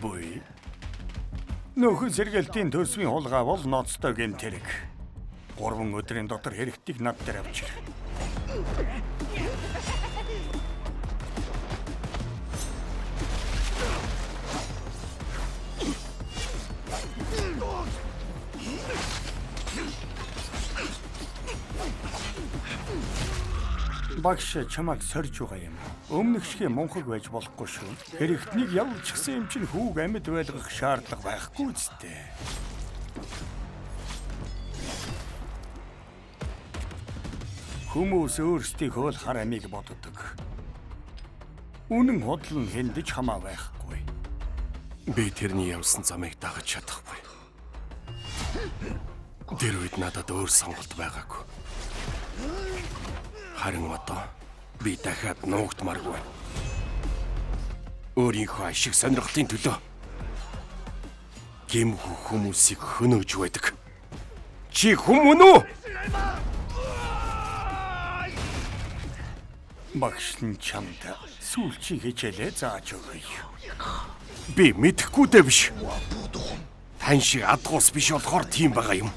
Буй. Нөхөн сэргэлтийн төсвийн хулгай бол ноцтой гэмтэрэг. 3 өдрийн дотор хэрэгтийг над дээр авчир. Багш чамайг сорж байгаа юм. Өмнөх шиг мунхаг байж болохгүй шүү. Хэрэгтнийг явуулчихсан юм чинь хүүг амьд байлгах шаардлага байхгүй үстэй. Хүмүүс өөрсдийнхөө л хар амийг боддог. Үнэн худал нь хэндэж хамаа байхгүй. Би тэрний явсан замыг дагаж чадахгүй. Тэр үед надад өөр сонголт байгаагүй. Харин одоо би дахиад нуугдмааргүй. Өөрийнхөө ашиг сонирхлын төлөө гэмхүү хүмүүсийг хөнөөж байдаг. Чи хүмүүн үү? Багш нь чамд сүүлчийн хичээлээ зааж өгье. Би мэдэхгүй дээ биш. Тань шиг адгуус биш болохоор тийм байгаа юм.